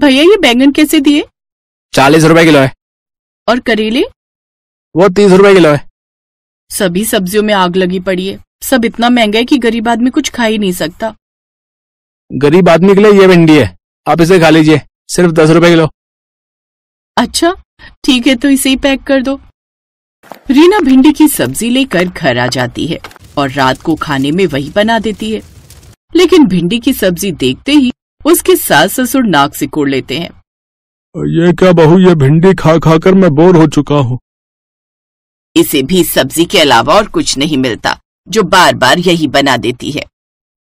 भैया ये बैंगन कैसे दिए? 40 रुपए किलो है। और करेले? वो 30 रुपए किलो है। सभी सब्जियों में आग लगी पड़ी है। सब इतना महंगा है कि गरीब आदमी कुछ खा ही नहीं सकता। गरीब आदमी के लिए ये भिंडी है, आप इसे खा लीजिए, सिर्फ 10 रुपए किलो। अच्छा ठीक है, तो इसे ही पैक कर दो। रीना भिंडी की सब्जी लेकर घर आ जाती है और रात को खाने में वही बना देती है। लेकिन भिंडी की सब्जी देखते ही उसके सास ससुर नाक सिकोड़ लेते हैं। ये क्या बहू, ये भिंडी खा खा कर मैं बोर हो चुका हूँ। इसे भी सब्जी के अलावा और कुछ नहीं मिलता, जो बार बार यही बना देती है।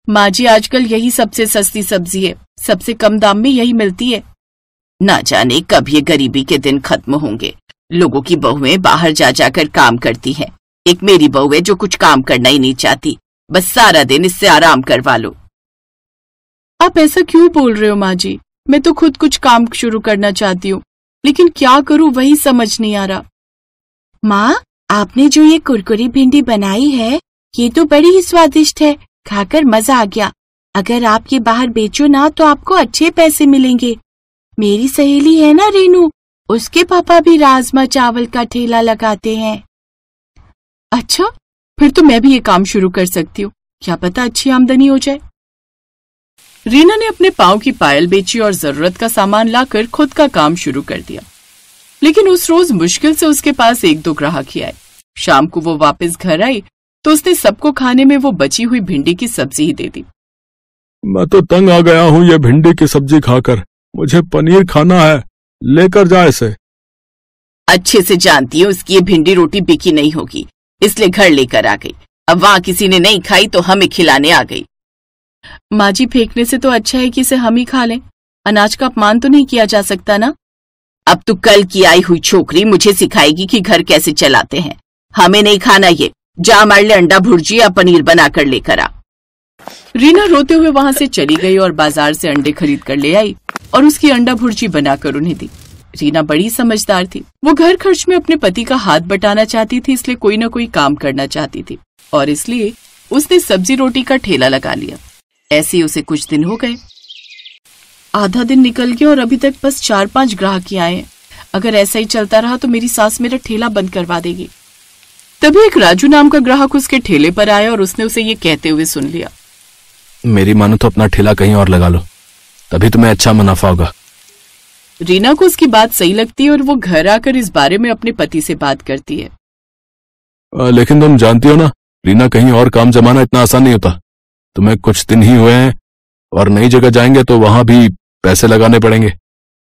माँ जी आजकल यही सबसे सस्ती सब्जी है, सबसे कम दाम में यही मिलती है। ना जाने कब ये गरीबी के दिन खत्म होंगे। लोगों की बहुएं बाहर जा जाकर काम करती हैं। एक मेरी बहू है जो कुछ काम करना ही नहीं चाहती, बस सारा दिन इससे आराम करवा लो। आप ऐसा क्यों बोल रहे हो माँ जी? मैं तो खुद कुछ काम शुरू करना चाहती हूँ, लेकिन क्या करूँ वही समझ नहीं आ रहा। माँ, आपने जो ये कुरकुरी भिंडी बनाई है, ये तो बड़ी ही स्वादिष्ट है, खाकर मजा आ गया। अगर आप ये बाहर बेचो ना तो आपको अच्छे पैसे मिलेंगे। मेरी सहेली है ना रेनू, उसके पापा भी राजमा चावल का ठेला लगाते हैं। अच्छा, फिर तो मैं भी ये काम शुरू कर सकती हूँ, क्या पता अच्छी आमदनी हो जाए। रीना ने अपने पाँव की पायल बेची और जरूरत का सामान लाकर खुद का काम शुरू कर दिया। लेकिन उस रोज मुश्किल से उसके पास 1-2 ग्राहक ही आए। शाम को वो वापस घर आई तो उसने सबको खाने में वो बची हुई भिंडी की सब्जी ही दे दी। मैं तो तंग आ गया हूँ ये भिंडी की सब्जी खाकर, मुझे पनीर खाना है, लेकर जा इसे। अच्छे से जानती हूँ उसकी ये भिंडी रोटी बिकी नहीं होगी, इसलिए घर लेकर आ गई। अब वहाँ किसी ने नहीं खाई तो हमें खिलाने आ गई। माँ जी, फेंकने से तो अच्छा है कि इसे हम ही खा लें। अनाज का अपमान तो नहीं किया जा सकता ना। अब तू कल की आई हुई छोकरी मुझे सिखाएगी कि घर कैसे चलाते हैं। हमें नहीं खाना ये, जा हमारे लिए अंडा भुर्जी या पनीर बना कर लेकर आ। रीना रोते हुए वहां से चली गई और बाजार से अंडे खरीद कर ले आई और उसकी अंडा भुर्जी बनाकर उन्हें दी। रीना बड़ी समझदार थी, वो घर खर्च में अपने पति का हाथ बटाना चाहती थी, इसलिए कोई न कोई काम करना चाहती थी और इसलिए उसने सब्जी रोटी का ठेला लगा लिया। ऐसे ही उसे कुछ दिन हो गए। आधा दिन निकल गया और अभी तक बस 4-5 ग्राहक ही आए हैं। अगर ऐसा ही चलता रहा तो मेरी सास मेरा ठेला बंद करवा देगी। तभी एक राजू नाम का ग्राहक उसके ठेले पर आया और उसने उसे ये कहते हुए सुन लिया, मेरी मानो तो अपना ठेला कहीं और लगा लो, तभी तुम्हें अच्छा मुनाफा होगा। रीना को उसकी बात सही लगती है और वो घर आकर इस बारे में अपने पति से बात करती है। लेकिन तुम जानती हो ना, रीना कहीं और काम जमाना इतना आसान नहीं होता। तुम्हें कुछ दिन ही हुए हैं और नई जगह जाएंगे तो वहां भी पैसे लगाने पड़ेंगे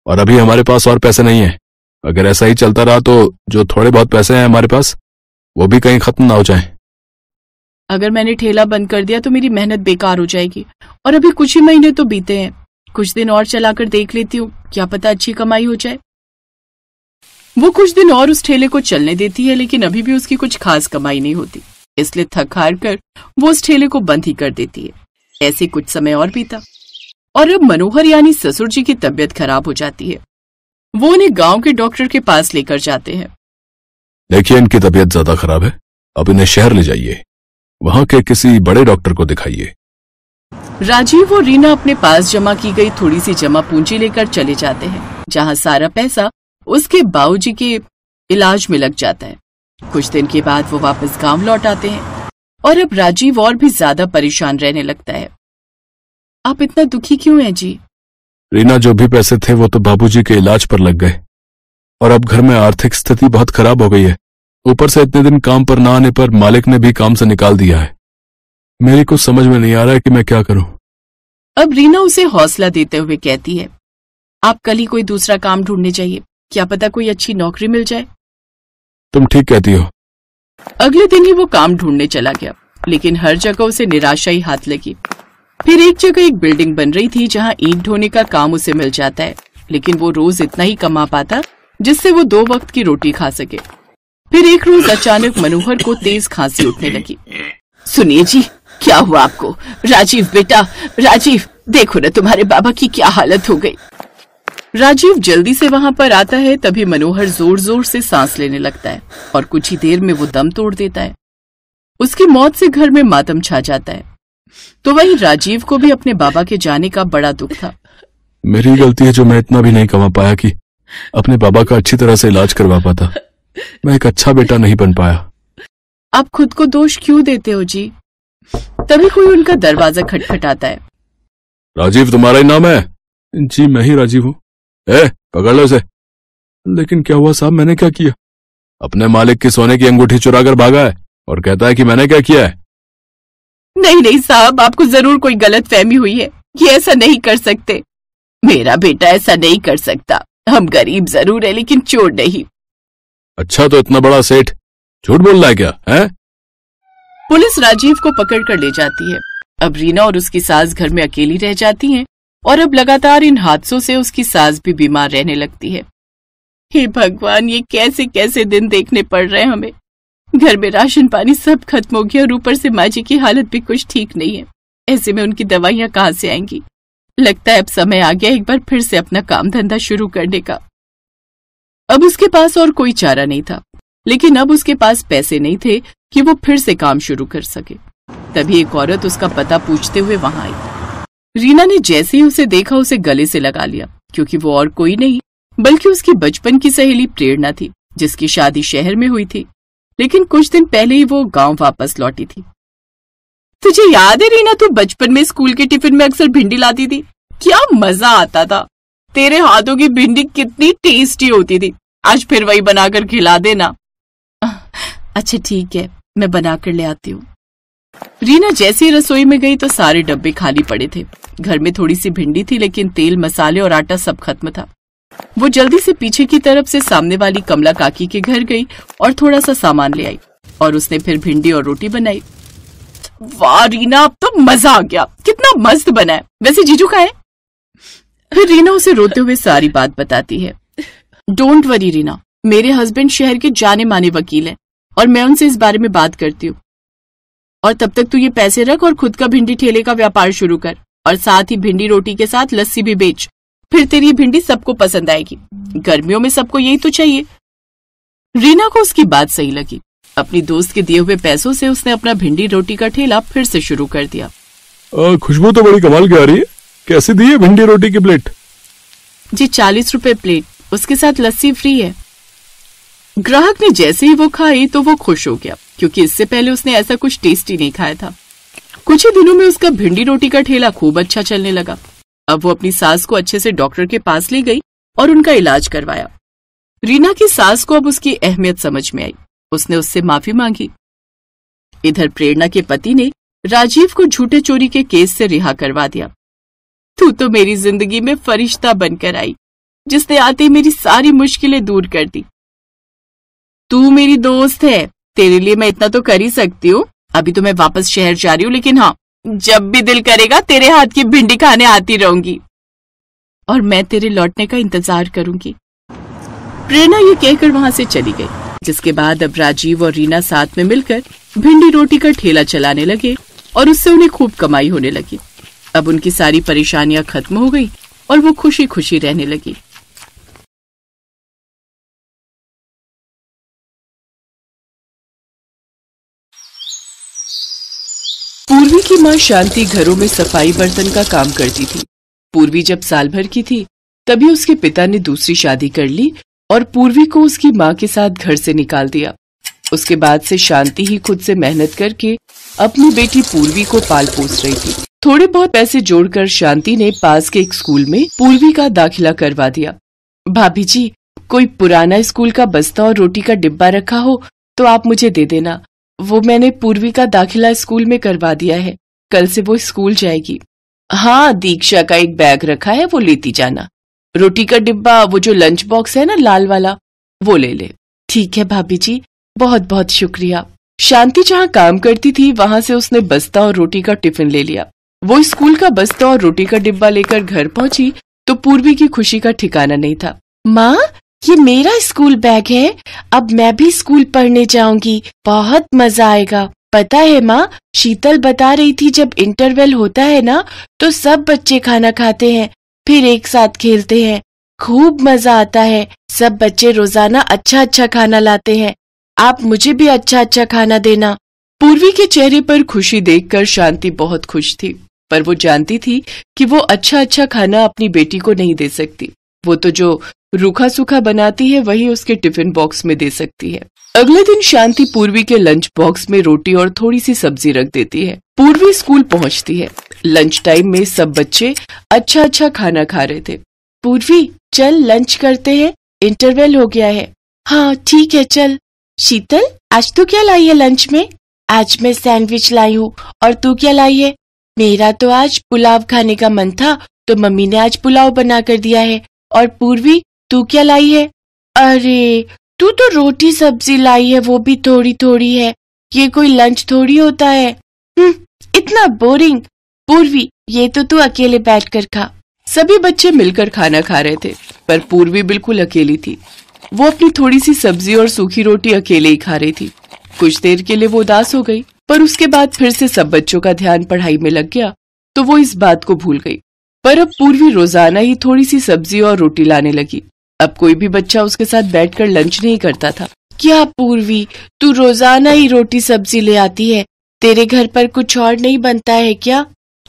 और अभी हमारे पास और पैसे नहीं है। अगर ऐसा ही चलता रहा तो जो थोड़े बहुत पैसे हैं हमारे पास वो भी कहीं खत्म ना हो जाए। अगर मैंने ठेला बंद कर दिया तो मेरी मेहनत बेकार हो जाएगी और अभी कुछ ही महीने तो बीते हैं। कुछ दिन और चलाकर देख लेती हूँ, क्या पता अच्छी कमाई हो जाए। वो कुछ दिन और उस ठेले को चलने देती है, लेकिन अभी भी उसकी कुछ खास कमाई नहीं होती, इसलिए थक हार कर वो उस ठेले को बंद ही कर देती है। ऐसे कुछ समय और बीता और अब मनोहर यानी ससुर जी की तबीयत खराब हो जाती है। वो उन्हें गांव के डॉक्टर के पास लेकर जाते हैं। देखिए, इनकी तबीयत ज्यादा खराब है, अब इन्हें शहर ले जाइए, वहां के किसी बड़े डॉक्टर को दिखाइए। राजीव और रीना अपने पास जमा की गई थोड़ी सी जमा पूंजी लेकर चले जाते हैं, जहां सारा पैसा उसके बाबूजी के इलाज में लग जाता है। कुछ दिन के बाद वो वापस गांव लौट आते हैं और अब राजीव और भी ज्यादा परेशान रहने लगता है। आप इतना दुखी क्यों हैं जी? रीना, जो भी पैसे थे वो तो बाबूजी के इलाज पर लग गए और अब घर में आर्थिक स्थिति बहुत खराब हो गई है। ऊपर से इतने दिन काम पर ना आने पर मालिक ने भी काम से निकाल दिया है। मेरी कुछ समझ में नहीं आ रहा है कि मैं क्या करूं। अब रीना उसे हौसला देते हुए कहती है, आप कल ही कोई दूसरा काम ढूंढने चाहिए, क्या पता कोई अच्छी नौकरी मिल जाए। तुम ठीक कहती हो। अगले दिन ही वो काम ढूंढने चला गया, लेकिन हर जगह उसे निराशा ही हाथ लगी। फिर एक जगह एक बिल्डिंग बन रही थी जहां ईंट ढोने का काम उसे मिल जाता है, लेकिन वो रोज इतना ही कमा पाता जिससे वो 2 वक्त की रोटी खा सके। फिर एक रोज अचानक मनोहर को तेज खांसी उठने लगी। सुनिए जी, क्या हुआ आपको? राजीव बेटा, राजीव, देखो ना तुम्हारे बाबा की क्या हालत हो गई। राजीव जल्दी से वहां पर आता है, तभी मनोहर जोर जोर से सांस लेने लगता है और कुछ ही देर में वो दम तोड़ देता है। उसकी मौत से घर में मातम छा जाता है। तो वहीं राजीव को भी अपने बाबा के जाने का बड़ा दुख था। मेरी गलती है जो मैं इतना भी नहीं कमा पाया कि अपने बाबा का अच्छी तरह से इलाज करवा पाता। मैं एक अच्छा बेटा नहीं बन पाया। आप खुद को दोष क्यों देते हो जी? तभी कोई उनका दरवाजा खटखटाता है। राजीव तुम्हारा ही नाम है? जी मैं ही राजीव हूँ। पकड़ लो इसे। लेकिन क्या हुआ साहब, मैंने क्या किया? अपने मालिक की सोने की अंगूठी चुरा कर भागा है और कहता है कि मैंने क्या किया है। नहीं नहीं साहब, आपको जरूर कोई गलत फहमी हुई है। ये ऐसा नहीं कर सकते। मेरा बेटा ऐसा नहीं कर सकता। हम गरीब जरूर है लेकिन चोर नहीं। अच्छा तो इतना बड़ा सेठ झूठ बोल रहा है क्या है? पुलिस राजीव को पकड़ कर ले जाती है। अब रीना और उसकी सास घर में अकेली रह जाती हैं और अब लगातार इन हादसों से उसकी सास भी बीमार रहने लगती है। हे भगवान, ये कैसे कैसे दिन देखने पड़ रहे हैं हमें। घर में राशन पानी सब खत्म हो गया और ऊपर से माँ जी की हालत भी कुछ ठीक नहीं है। ऐसे में उनकी दवाइयाँ कहाँ से आएंगी? लगता है अब समय आ गया एक बार फिर से अपना काम धंधा शुरू करने का। अब उसके पास और कोई चारा नहीं था, लेकिन अब उसके पास पैसे नहीं थे कि वो फिर से काम शुरू कर सके। तभी एक औरत उसका पता पूछते हुए वहां आई। रीना ने जैसे ही उसे देखा उसे गले से लगा लिया, क्योंकि वो और कोई नहीं बल्कि उसकी बचपन की सहेली प्रेरणा थी, जिसकी शादी शहर में हुई थी, लेकिन कुछ दिन पहले ही वो गांव वापस लौटी थी। तुझे याद है रीना, तू बचपन में स्कूल के टिफिन में अक्सर भिंडी लाती थी। क्या मजा आता था। तेरे हाथों की भिंडी कितनी टेस्टी होती थी। आज फिर वही बनाकर खिला देना। अच्छा ठीक है, मैं बनाकर ले आती हूँ। रीना जैसे ही रसोई में गई तो सारे डब्बे खाली पड़े थे। घर में थोड़ी सी भिंडी थी, लेकिन तेल, मसाले और आटा सब खत्म था। वो जल्दी से पीछे की तरफ से सामने वाली कमला काकी के घर गई और थोड़ा सा सामान ले आई और उसने फिर भिंडी और रोटी बनाई। वाह रीना, अब तो मजा आ गया। कितना मस्त बना है। वैसे जीजू कहाँ है? फिर रीना उसे रोते हुए सारी बात बताती है। डोंट वरी रीना, मेरे हस्बैंड शहर के जाने माने वकील हैं और मैं उनसे इस बारे में बात करती हूँ। और तब तक तू ये पैसे रख और खुद का भिंडी ठेले का व्यापार शुरू कर और साथ ही भिंडी रोटी के साथ लस्सी भी बेच। फिर तेरी भिंडी सबको पसंद आएगी। गर्मियों में सबको यही तो चाहिए। रीना को उसकी बात सही लगी। अपनी दोस्त के दिए हुए पैसों से उसने अपना भिंडी रोटी का ठेला फिर से शुरू कर दिया। खुशबू तो बड़ी कमाल की आ रही है। कैसे दी है भिंडी रोटी की प्लेट? जी 40 रुपए प्लेट, उसके साथ लस्सी फ्री है। ग्राहक ने जैसे ही वो खाई तो वो खुश हो गया, क्योंकि इससे पहले उसने ऐसा कुछ टेस्टी नहीं खाया था। कुछ ही दिनों में उसका भिंडी रोटी का ठेला खूब अच्छा चलने लगा। अब वो अपनी सास को अच्छे से डॉक्टर के पास ले गई और उनका इलाज करवाया। रीना की सास को अब उसकी अहमियत समझ में आई। उसने उससे माफी मांगी। इधर प्रेरणा के पति ने राजीव को झूठे चोरी के केस से रिहा करवा दिया। तू तो मेरी जिंदगी में फरिश्ता बनकर आई, जिसने आते ही मेरी सारी मुश्किलें दूर कर दी। तू मेरी दोस्त है, तेरे लिए मैं इतना तो कर ही सकती हूँ। अभी तो मैं वापस शहर जा रही हूँ, लेकिन हाँ, जब भी दिल करेगा तेरे हाथ की भिंडी खाने आती रहूंगी और मैं तेरे लौटने का इंतजार करूंगी। प्रेरणा ये कहकर वहां से चली गई, जिसके बाद अब राजीव और रीना साथ में मिलकर भिंडी रोटी का ठेला चलाने लगे और उससे उन्हें खूब कमाई होने लगी। अब उनकी सारी परेशानियां खत्म हो गई और वो खुशी खुशी रहने लगी। पूर्वी की माँ शांति घरों में सफाई बर्तन का काम करती थी। पूर्वी जब साल भर की थी तभी उसके पिता ने दूसरी शादी कर ली और पूर्वी को उसकी माँ के साथ घर से निकाल दिया। उसके बाद से शांति ही खुद से मेहनत करके अपनी बेटी पूर्वी को पाल पोस रही थी। थोड़े बहुत पैसे जोड़कर शांति ने पास के एक स्कूल में पूर्वी का दाखिला करवा दिया। भाभी जी, कोई पुराना स्कूल का बस्ता और रोटी का डिब्बा रखा हो तो आप मुझे दे देना। वो मैंने पूर्वी का दाखिला स्कूल में करवा दिया है। कल से वो स्कूल जाएगी। हाँ, दीक्षा का एक बैग रखा है, वो लेती जाना। रोटी का डिब्बा, वो जो लंच बॉक्स है ना लाल वाला, वो ले ले। ठीक है भाभी जी, बहुत बहुत शुक्रिया। शांति जहाँ काम करती थी वहां से उसने बस्ता और रोटी का टिफिन ले लिया। वो स्कूल का बस्ता और रोटी का डिब्बा लेकर घर पहुंची तो पूर्वी की खुशी का ठिकाना नहीं था। माँ, ये मेरा स्कूल बैग है। अब मैं भी स्कूल पढ़ने जाऊंगी। बहुत मजा आएगा। पता है माँ, शीतल बता रही थी जब इंटरवल होता है ना तो सब बच्चे खाना खाते हैं, फिर एक साथ खेलते हैं। खूब मजा आता है। सब बच्चे रोजाना अच्छा अच्छा खाना लाते हैं। आप मुझे भी अच्छा अच्छा खाना देना। पूर्वी के चेहरे पर खुशी देखकर शांति बहुत खुश थी। पर वो जानती थी कि वो अच्छा अच्छा खाना अपनी बेटी को नहीं दे सकती। वो तो जो रूखा सूखा बनाती है वही उसके टिफिन बॉक्स में दे सकती है। अगले दिन शांति पूर्वी के लंच बॉक्स में रोटी और थोड़ी सी सब्जी रख देती है। पूर्वी स्कूल पहुंचती है। लंच टाइम में सब बच्चे अच्छा अच्छा खाना खा रहे थे। पूर्वी चल लंच करते हैं, इंटरवल हो गया है। हाँ ठीक है चल। शीतल आज तू क्या लाई है लंच में? आज मैं सैंडविच लाई हूँ। और तू क्या लाई है? मेरा तो आज पुलाव खाने का मन था तो मम्मी ने आज पुलाव बना कर दिया है। और पूर्वी तू क्या लाई है? अरे तू तो रोटी सब्जी लाई है, वो भी थोड़ी थोड़ी है। ये कोई लंच थोड़ी होता है। इतना बोरिंग। पूर्वी ये तो तू अकेले बैठ कर खा। सभी बच्चे मिलकर खाना खा रहे थे पर पूर्वी बिल्कुल अकेली थी। वो अपनी थोड़ी सी सब्जी और सूखी रोटी अकेले ही खा रही थी। कुछ देर के लिए वो उदास हो गई, पर उसके बाद फिर से सब बच्चों का ध्यान पढ़ाई में लग गया तो वो इस बात को भूल गई। पर अब पूर्वी रोजाना ही थोड़ी सी सब्जी और रोटी लाने लगी। अब कोई भी बच्चा उसके साथ बैठकर लंच नहीं करता था। क्या पूर्वी तू रोजाना ही रोटी सब्जी ले आती है? तेरे घर पर कुछ और नहीं बनता है क्या?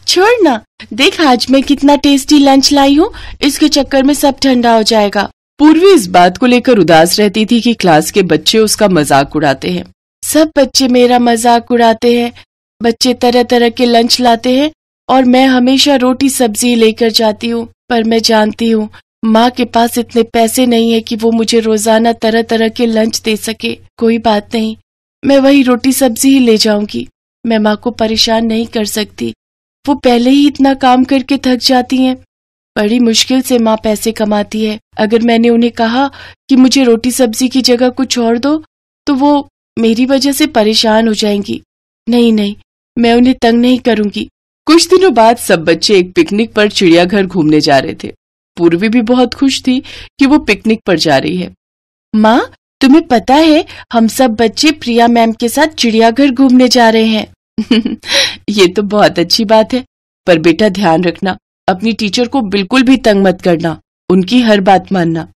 छोड़ ना, देख आज मैं कितना टेस्टी लंच लाई हूँ, इसके चक्कर में सब ठंडा हो जाएगा। पूर्वी इस बात को लेकर उदास रहती थी कि क्लास के बच्चे उसका मजाक उड़ाते हैं। सब बच्चे मेरा मजाक उड़ाते हैं। बच्चे तरह तरह के लंच लाते हैं और मैं हमेशा रोटी सब्जी लेकर जाती हूँ। पर मैं जानती हूँ माँ के पास इतने पैसे नहीं है कि वो मुझे रोजाना तरह तरह के लंच दे सके। कोई बात नहीं, मैं वही रोटी सब्जी ही ले जाऊंगी। मैं माँ को परेशान नहीं कर सकती, वो पहले ही इतना काम करके थक जाती हैं। बड़ी मुश्किल से माँ पैसे कमाती है। अगर मैंने उन्हें कहा कि मुझे रोटी सब्जी की जगह कुछ और दो तो वो मेरी वजह से परेशान हो जाएंगी। नहीं नहीं, मैं उन्हें तंग नहीं करूंगी। कुछ दिनों बाद सब बच्चे एक पिकनिक पर चिड़ियाघर घूमने जा रहे थे। पूर्वी भी बहुत खुश थी कि वो पिकनिक पर जा रही है। माँ तुम्हें पता है हम सब बच्चे प्रिया मैम के साथ चिड़ियाघर घूमने जा रहे हैं। ये तो बहुत अच्छी बात है, पर बेटा ध्यान रखना अपनी टीचर को बिल्कुल भी तंग मत करना, उनकी हर बात मानना।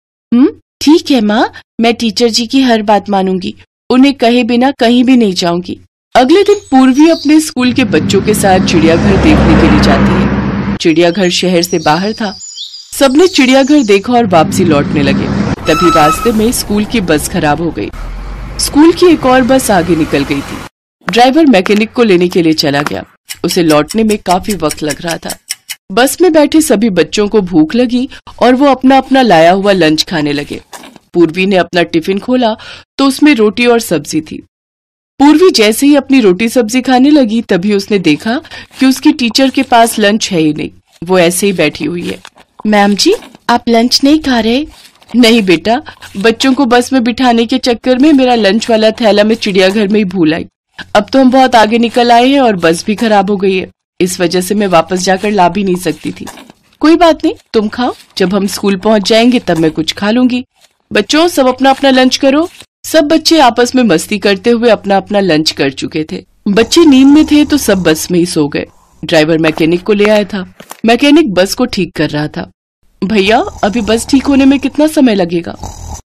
ठीक है माँ, मैं टीचर जी की हर बात मानूंगी, उन्हें कहे बिना कहीं भी नहीं जाऊंगी। अगले दिन पूर्वी अपने स्कूल के बच्चों के साथ चिड़ियाघर देखने के लिए जाती है। चिड़ियाघर शहर से बाहर था। सबने चिड़ियाघर देखा और वापसी लौटने लगे। तभी रास्ते में स्कूल की बस खराब हो गई। स्कूल की एक और बस आगे निकल गई थी। ड्राइवर मैकेनिक को लेने के लिए चला गया। उसे लौटने में काफी वक्त लग रहा था। बस में बैठे सभी बच्चों को भूख लगी और वो अपना अपना लाया हुआ लंच खाने लगे। पूर्वी ने अपना टिफिन खोला तो उसमें रोटी और सब्जी थी। पूर्वी जैसे ही अपनी रोटी सब्जी खाने लगी तभी उसने देखा कि उसकी टीचर के पास लंच है ही नहीं, वो ऐसे ही बैठी हुई है। मैम जी आप लंच नहीं खा रहे? नहीं बेटा, बच्चों को बस में बिठाने के चक्कर में मेरा लंच वाला थैला मैं चिड़ियाघर में ही भूल आई। अब तो हम बहुत आगे निकल आए हैं और बस भी खराब हो गई है, इस वजह से मैं वापस जाकर ला भी नहीं सकती थी। कोई बात नहीं, तुम खाओ, जब हम स्कूल पहुंच जाएंगे तब मैं कुछ खा लूंगी। बच्चों सब अपना अपना लंच करो। सब बच्चे आपस में मस्ती करते हुए अपना अपना लंच कर चुके थे। बच्चे नींद में थे तो सब बस में ही सो गए। ड्राइवर मैकेनिक को ले आया था। मैकेनिक बस को ठीक कर रहा था। भैया अभी बस ठीक होने में कितना समय लगेगा?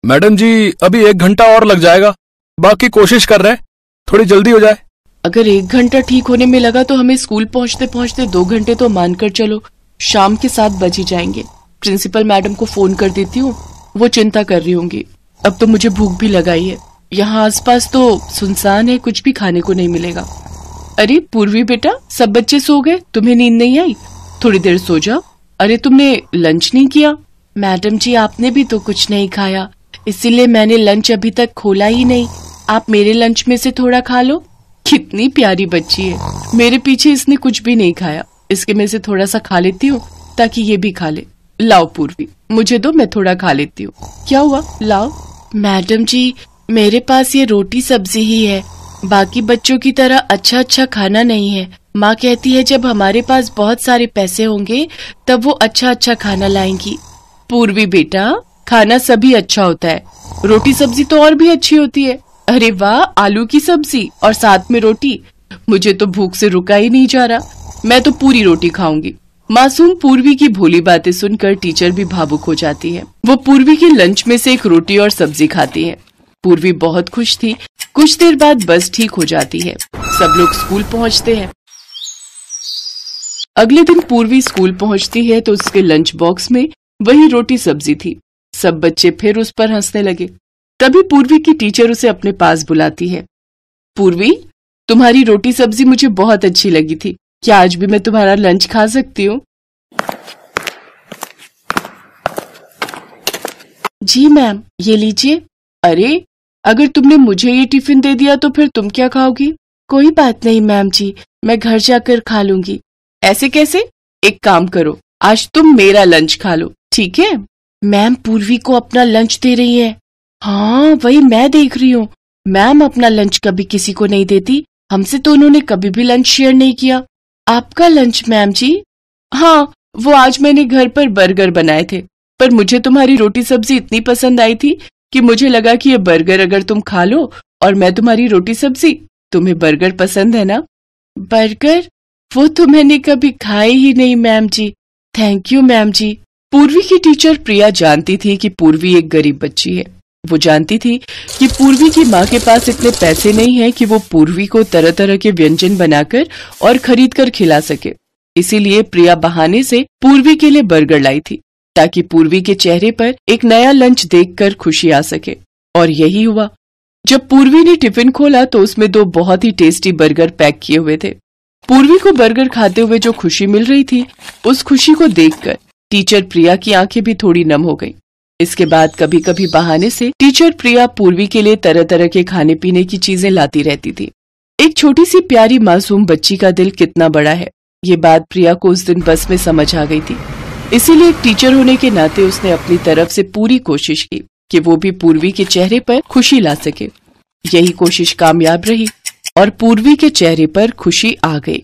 मैडम जी अभी 1 घंटा और लग जाएगा, बाकी कोशिश कर रहे हैं थोड़ी जल्दी हो जाए। अगर 1 घंटा ठीक होने में लगा तो हमें स्कूल पहुंचते पहुंचते 2 घंटे तो मानकर चलो शाम के 7 बज ही जाएंगे। प्रिंसिपल मैडम को फोन कर देती हूँ, वो चिंता कर रही होंगी। अब तो मुझे भूख भी लगाई है, यहाँ आसपास तो सुनसान है, कुछ भी खाने को नहीं मिलेगा। अरे पूर्वी बेटा, सब बच्चे सो गए, तुम्हें नींद नहीं आई? थोड़ी देर सो जाओ। अरे तुमने लंच नहीं किया? मैडम जी आपने भी तो कुछ नहीं खाया, इसीलिए मैंने लंच अभी तक खोला ही नहीं। आप मेरे लंच में से थोड़ा खा लो। कितनी प्यारी बच्ची है, मेरे पीछे इसने कुछ भी नहीं खाया, इसके में से थोड़ा सा खा लेती हूँ ताकि ये भी खा ले। लाओ पूर्वी, मुझे दो, मैं थोड़ा खा लेती हूँ। क्या हुआ, लाओ। मैडम जी मेरे पास ये रोटी सब्जी ही है, बाकी बच्चों की तरह अच्छा अच्छा खाना नहीं है। माँ कहती है जब हमारे पास बहुत सारे पैसे होंगे तब वो अच्छा अच्छा खाना लाएंगी। पूर्वी बेटा, खाना सभी अच्छा होता है, रोटी सब्जी तो और भी अच्छी होती है। अरे वाह, आलू की सब्जी और साथ में रोटी, मुझे तो भूख से रुका ही नहीं जा रहा, मैं तो पूरी रोटी खाऊंगी। मासूम पूर्वी की भोली बातें सुनकर टीचर भी भावुक हो जाती है। वो पूर्वी के लंच में से एक रोटी और सब्जी खाती है। पूर्वी बहुत खुश थी। कुछ देर बाद बस ठीक हो जाती है। सब लोग स्कूल पहुंचते हैं। अगले दिन पूर्वी स्कूल पहुंचती है तो उसके लंच बॉक्स में वही रोटी सब्जी थी। सब बच्चे फिर उस पर हंसने लगे। तभी पूर्वी की टीचर उसे अपने पास बुलाती है। पूर्वी, तुम्हारी रोटी सब्जी मुझे बहुत अच्छी लगी थी। क्या आज भी मैं तुम्हारा लंच खा सकती हूँ? जी मैम, ये लीजिए। अरे, अगर तुमने मुझे ये टिफिन दे दिया तो फिर तुम क्या खाओगी? कोई बात नहीं मैम जी, मैं घर जाकर खा लूंगी। ऐसे कैसे? एक काम करो, आज तुम मेरा लंच खा लो, ठीक है? मैम पूर्वी को अपना लंच दे रही है। हाँ, वही मैं देख रही हूँ। मैम अपना लंच कभी किसी को नहीं देती। हमसे तो उन्होंने कभी भी लंच शेयर नहीं किया। आपका लंच मैम जी? हाँ, वो आज मैंने घर पर बर्गर बनाए थे, पर मुझे तुम्हारी रोटी सब्जी इतनी पसंद आई थी कि मुझे लगा कि ये बर्गर अगर तुम खा लो और मैं तुम्हारी रोटी सब्जी। तुम्हें बर्गर पसंद है ना? बर्गर? वो तो मैंने कभी खाए ही नहीं मैम जी। थैंक यू मैम जी। पूर्वी की टीचर प्रिया जानती थी कि पूर्वी एक गरीब बच्ची है। वो जानती थी कि पूर्वी की माँ के पास इतने पैसे नहीं हैं कि वो पूर्वी को तरह तरह के व्यंजन बनाकर और खरीद कर खिला सके। इसीलिए प्रिया बहाने से पूर्वी के लिए बर्गर लाई थी ताकि पूर्वी के चेहरे पर एक नया लंच देखकर खुशी आ सके। और यही हुआ। जब पूर्वी ने टिफिन खोला तो उसमें 2 बहुत ही टेस्टी बर्गर पैक किए हुए थे। पूर्वी को बर्गर खाते हुए जो खुशी मिल रही थी, उस खुशी को देखकर टीचर प्रिया की आंखें भी थोड़ी नम हो गईं। इसके बाद कभी कभी बहाने से टीचर प्रिया पूर्वी के लिए तरह तरह के खाने पीने की चीजें लाती रहती थी। एक छोटी सी प्यारी मासूम बच्ची का दिल कितना बड़ा है, ये बात प्रिया को उस दिन बस में समझ आ गई थी। इसीलिए एक टीचर होने के नाते उसने अपनी तरफ से पूरी कोशिश की कि वो भी पूर्वी के चेहरे पर खुशी ला सके। यही कोशिश कामयाब रही और पूर्वी के चेहरे पर खुशी आ गई।